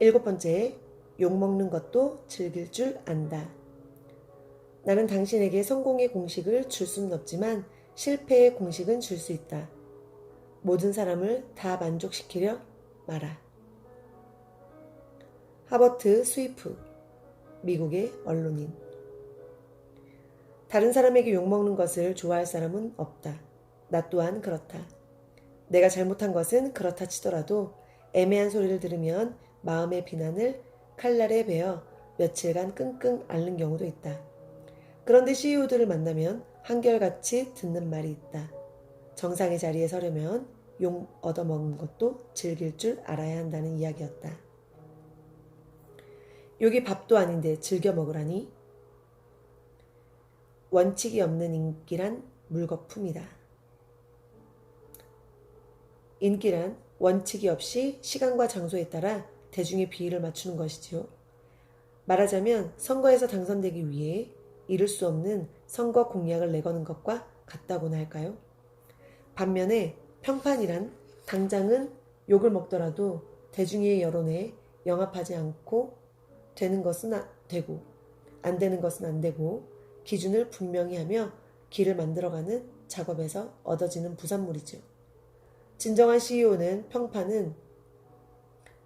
7번째, 욕먹는 것도 즐길 줄 안다. 나는 당신에게 성공의 공식을 줄 수는 없지만 실패의 공식은 줄 수 있다. 모든 사람을 다 만족시키려 마라. 하버트 스위프, 미국의 언론인. 다른 사람에게 욕먹는 것을 좋아할 사람은 없다. 나 또한 그렇다. 내가 잘못한 것은 그렇다 치더라도 애매한 소리를 들으면 마음의 비난을 칼날에 베어 며칠간 끙끙 앓는 경우도 있다. 그런데 CEO들을 만나면 한결같이 듣는 말이 있다. 정상의 자리에 서려면 욕 얻어먹는 것도 즐길 줄 알아야 한다는 이야기였다. 욕이 밥도 아닌데 즐겨 먹으라니? 원칙이 없는 인기란 물거품이다. 인기란 원칙이 없이 시간과 장소에 따라 대중의 비위를 맞추는 것이지요. 말하자면 선거에서 당선되기 위해 이룰 수 없는 선거 공약을 내거는 것과 같다고나 할까요? 반면에 평판이란 당장은 욕을 먹더라도 대중의 여론에 영합하지 않고 되는 것은 되고 안 되는 것은 안 되고 기준을 분명히 하며 길을 만들어가는 작업에서 얻어지는 부산물이죠. 진정한 CEO는 평판은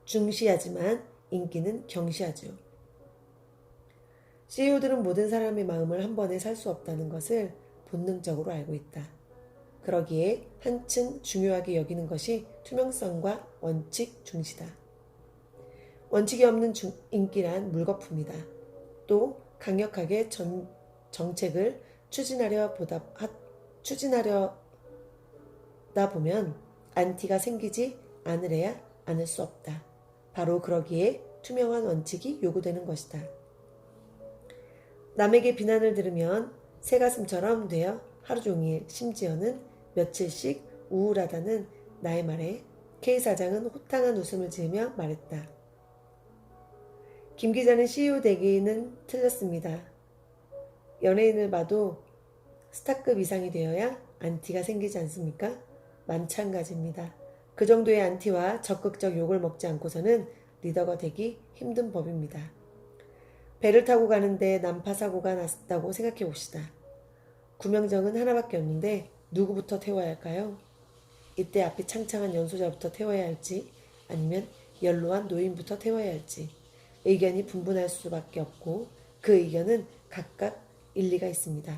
중시하지만 인기는 경시하죠. CEO들은 모든 사람의 마음을 한 번에 살 수 없다는 것을 본능적으로 알고 있다. 그러기에 한층 중요하게 여기는 것이 투명성과 원칙 중시다. 원칙이 없는 인기란 물거품이다. 또 강력하게 정책을 추진하려다 보면 안티가 생기지 않으려야 않을 수 없다. 바로 그러기에 투명한 원칙이 요구되는 것이다. 남에게 비난을 들으면 새가슴처럼 되어 하루 종일 심지어는 며칠씩 우울하다는 나의 말에 K 사장은 호탕한 웃음을 지으며 말했다. 김 기자는 CEO 되기는 틀렸습니다. 연예인을 봐도 스타급 이상이 되어야 안티가 생기지 않습니까? 마찬가지입니다. 그 정도의 안티와 적극적 욕을 먹지 않고서는 리더가 되기 힘든 법입니다. 배를 타고 가는데 난파 사고가 났다고 생각해 봅시다. 구명정은 하나밖에 없는데 누구부터 태워야 할까요? 이때 앞이 창창한 연소자부터 태워야 할지 아니면 연로한 노인부터 태워야 할지 의견이 분분할 수밖에 없고 그 의견은 각각 일리가 있습니다.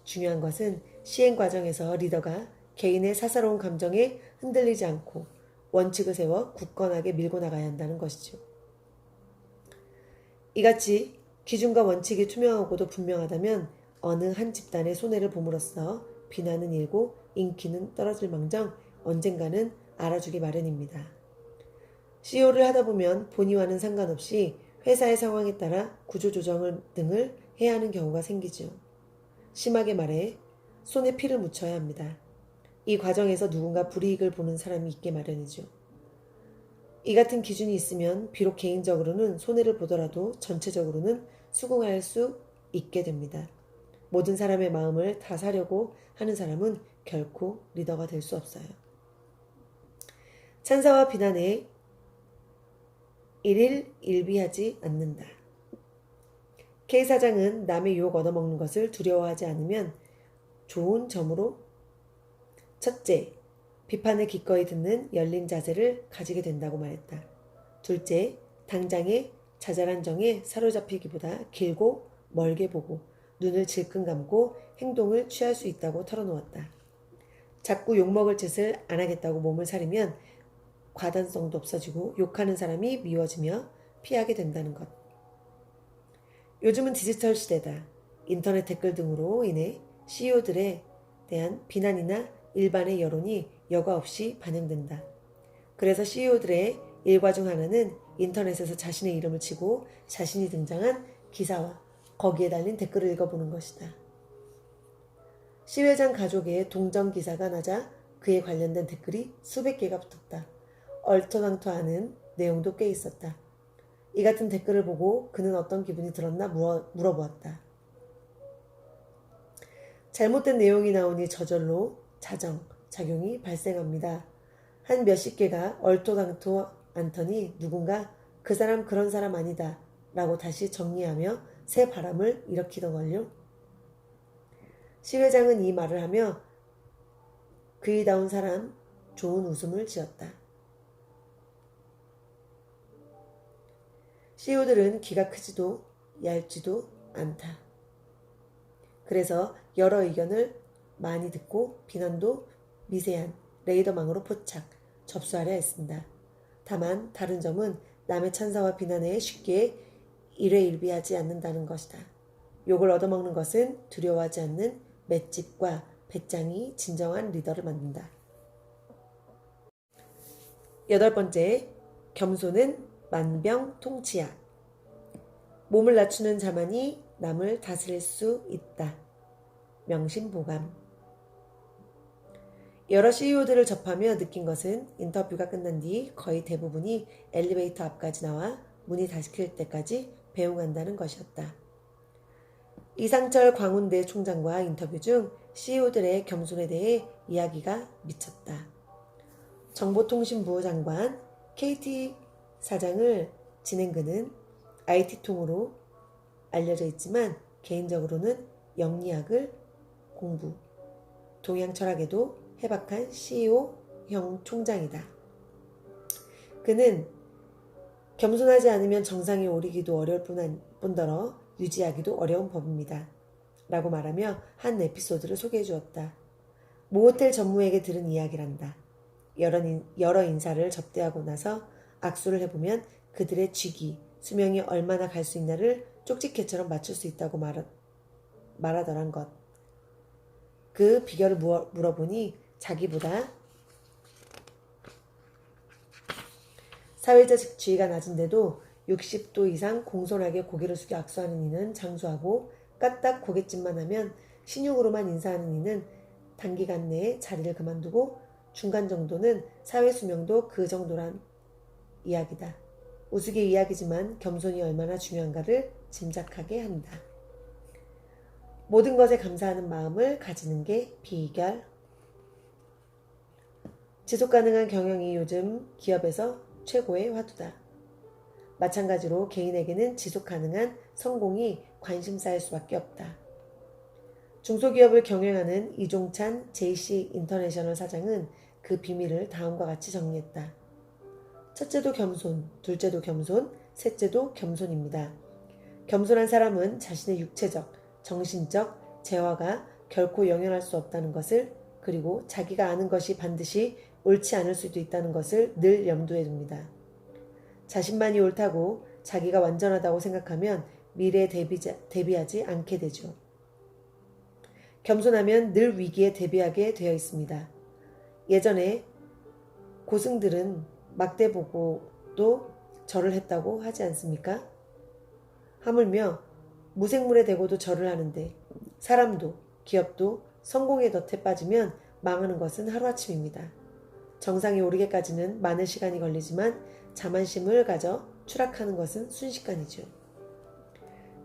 중요한 것은 시행 과정에서 리더가 개인의 사사로운 감정에 흔들리지 않고 원칙을 세워 굳건하게 밀고 나가야 한다는 것이죠. 이같이 기준과 원칙이 투명하고도 분명하다면 어느 한 집단의 손해를 봄으로써 비난은 일고 인기는 떨어질 망정 언젠가는 알아주기 마련입니다. CEO를 하다 보면 본의와는 상관없이 회사의 상황에 따라 구조조정 등을 해야 하는 경우가 생기죠. 심하게 말해 손에 피를 묻혀야 합니다. 이 과정에서 누군가 불이익을 보는 사람이 있게 마련이죠. 이 같은 기준이 있으면 비록 개인적으로는 손해를 보더라도 전체적으로는 수긍할 수 있게 됩니다. 모든 사람의 마음을 다 사려고 하는 사람은 결코 리더가 될 수 없어요. 찬사와 비난에 일일일비하지 않는다. K 사장은 남의 욕 얻어먹는 것을 두려워하지 않으면 좋은 점으로 첫째, 비판을 기꺼이 듣는 열린 자세를 가지게 된다고 말했다. 둘째, 당장의 자잘한 정에 사로잡히기보다 길고 멀게 보고 눈을 질끈 감고 행동을 취할 수 있다고 털어놓았다. 자꾸 욕먹을 짓을 안 하겠다고 몸을 사리면 과단성도 없어지고 욕하는 사람이 미워지며 피하게 된다는 것. 요즘은 디지털 시대다. 인터넷 댓글 등으로 인해 CEO들에 대한 비난이나 일반의 여론이 여과 없이 반영된다. 그래서 CEO들의 일과 중 하나는 인터넷에서 자신의 이름을 치고 자신이 등장한 기사와 거기에 달린 댓글을 읽어보는 것이다. 시 회장 가족의 동정 기사가 나자 그에 관련된 댓글이 수백 개가 붙었다. 얼토당토하는 내용도 꽤 있었다. 이 같은 댓글을 보고 그는 어떤 기분이 들었나 물어보았다. 잘못된 내용이 나오니 저절로 작용이 발생합니다. 한 몇십 개가 얼토당토 않더니 누군가 그 사람 그런 사람 아니다 라고 다시 정리하며 새 바람을 일으키더걸요. 시 회장은 이 말을 하며 그이다운 사람 좋은 웃음을 지었다. CEO들은 귀가 크지도 얇지도 않다. 그래서 여러 의견을 많이 듣고 비난도 미세한 레이더망으로 포착, 접수하려 했습니다. 다만 다른 점은 남의 찬사와 비난에 쉽게 일회일비하지 않는다는 것이다. 욕을 얻어먹는 것은 두려워하지 않는 맷집과 배짱이 진정한 리더를 만든다. 8번째, 겸손은 만병통치약. 몸을 낮추는 자만이 남을 다스릴 수 있다. 명심보감. 여러 CEO들을 접하며 느낀 것은 인터뷰가 끝난 뒤 거의 대부분이 엘리베이터 앞까지 나와 문이 닫힐 때까지 배웅한다는 것이었다. 이상철 광운대 총장과 인터뷰 중 CEO들의 겸손에 대해 이야기가 미쳤다. 정보통신부 장관, KT 사장을 지낸 그는 IT통으로 알려져 있지만 개인적으로는 영리학을 공부, 동양 철학에도 해박한 CEO형 총장이다. 그는 겸손하지 않으면 정상에 오르기도 어려울 뿐더러 유지하기도 어려운 법입니다. 라고 말하며 한 에피소드를 소개해 주었다. 모호텔 전무에게 들은 이야기란다. 여러 인사를 접대하고 나서 악수를 해보면 그들의 직위, 수명이 얼마나 갈 수 있나를 쪽집게처럼 맞출 수 있다고 말하더란 것. 그 비결을 물어보니 자기보다 사회적 지위가 낮은데도 60도 이상 공손하게 고개를 숙여 악수하는 이는 장수하고 까딱 고갯짓만 하면 신용으로만 인사하는 이는 단기간 내에 자리를 그만두고 중간 정도는 사회 수명도 그 정도란 이야기다. 우스개 이야기지만 겸손이 얼마나 중요한가를 짐작하게 한다. 모든 것에 감사하는 마음을 가지는 게 비결. 지속가능한 경영이 요즘 기업에서 최고의 화두다. 마찬가지로 개인에게는 지속가능한 성공이 관심사일 수밖에 없다. 중소기업을 경영하는 이종찬 JC 인터내셔널 사장은 그 비밀을 다음과 같이 정리했다. 첫째도 겸손, 둘째도 겸손, 셋째도 겸손입니다. 겸손한 사람은 자신의 육체적, 정신적 재화가 결코 영연할 수 없다는 것을, 그리고 자기가 아는 것이 반드시 옳지 않을 수도 있다는 것을 늘 염두에 둡니다. 자신만이 옳다고 자기가 완전하다고 생각하면 미래에 대비하지 않게 되죠. 겸손하면 늘 위기에 대비하게 되어 있습니다. 예전에 고승들은 막대 보고도 절을 했다고 하지 않습니까? 하물며 무생물에 대고도 절을 하는데 사람도 기업도 성공의 덫에 빠지면 망하는 것은 하루아침입니다. 정상에 오르기까지는 많은 시간이 걸리지만 자만심을 가져 추락하는 것은 순식간이죠.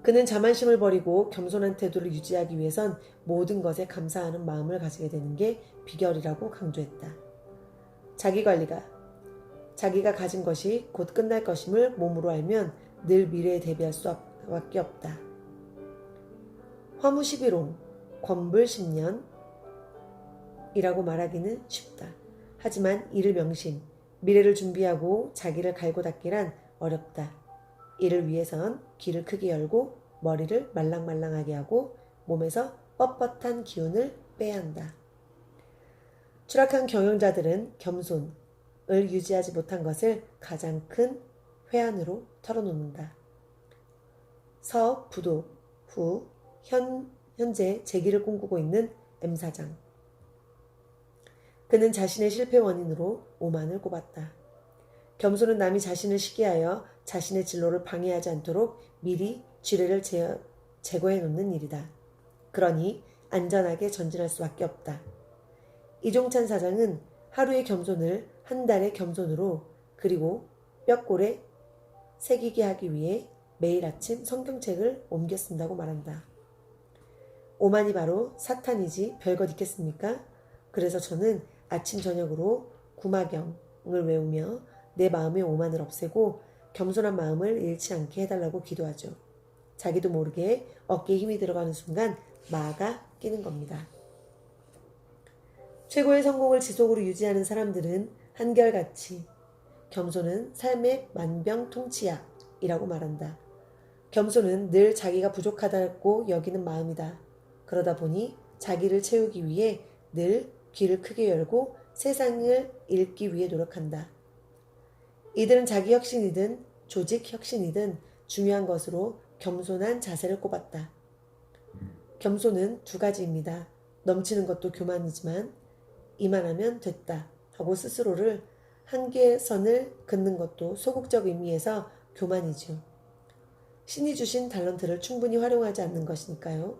그는 자만심을 버리고 겸손한 태도를 유지하기 위해선 모든 것에 감사하는 마음을 가지게 되는 게 비결이라고 강조했다. 자기관리가 자기가 가진 것이 곧 끝날 것임을 몸으로 알면 늘 미래에 대비할 수밖에 없다. 화무11홍, 권불10년 이라고 말하기는 쉽다. 하지만 이를 명심, 미래를 준비하고 자기를 갈고 닦기란 어렵다. 이를 위해선 귀를 크게 열고 머리를 말랑말랑하게 하고 몸에서 뻣뻣한 기운을 빼야 한다. 추락한 경영자들은 겸손을 유지하지 못한 것을 가장 큰 회한으로 털어놓는다. 서 부도 후 현재 재기를 꿈꾸고 있는 M사장. 그는 자신의 실패 원인으로 오만을 꼽았다. 겸손은 남이 자신을 시기하여 자신의 진로를 방해하지 않도록 미리 지뢰를 제거해 놓는 일이다. 그러니 안전하게 전진할 수밖에 없다. 이종찬 사장은 하루의 겸손을 한 달의 겸손으로, 그리고 뼈골에 새기게 하기 위해 매일 아침 성경책을 옮겨 쓴다고 말한다. 오만이 바로 사탄이지 별것 있겠습니까? 그래서 저는 아침 저녁으로 구마경을 외우며 내 마음의 오만을 없애고 겸손한 마음을 잃지 않게 해달라고 기도하죠. 자기도 모르게 어깨에 힘이 들어가는 순간 마가 끼는 겁니다. 최고의 성공을 지속으로 유지하는 사람들은 한결같이 겸손은 삶의 만병통치약이라고 말한다. 겸손은 늘 자기가 부족하다고 여기는 마음이다. 그러다 보니 자기를 채우기 위해 늘 귀를 크게 열고 세상을 읽기 위해 노력한다. 이들은 자기 혁신이든 조직 혁신이든 중요한 것으로 겸손한 자세를 꼽았다. 겸손은 두 가지입니다. 넘치는 것도 교만이지만 이만하면 됐다 하고 스스로를 한계선을 긋는 것도 소극적 의미에서 교만이죠. 신이 주신 달란트를 충분히 활용하지 않는 것이니까요.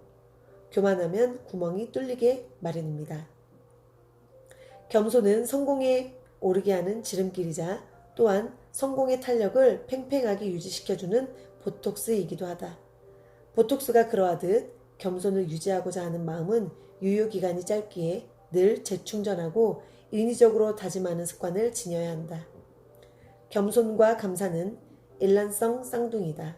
교만하면 구멍이 뚫리게 마련입니다. 겸손은 성공에 오르게 하는 지름길이자 또한 성공의 탄력을 팽팽하게 유지시켜주는 보톡스이기도 하다. 보톡스가 그러하듯 겸손을 유지하고자 하는 마음은 유효기간이 짧기에 늘 재충전하고 인위적으로 다짐하는 습관을 지녀야 한다. 겸손과 감사는 일란성 쌍둥이다.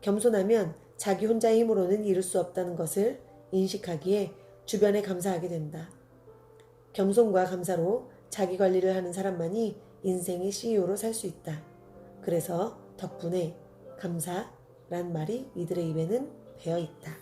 겸손하면 자기 혼자의 힘으로는 이룰 수 없다는 것을 인식하기에 주변에 감사하게 된다. 겸손과 감사로 자기 관리를 하는 사람만이 인생의 CEO로 살 수 있다. 그래서 덕분에 감사란 말이 이들의 입에는 배어 있다.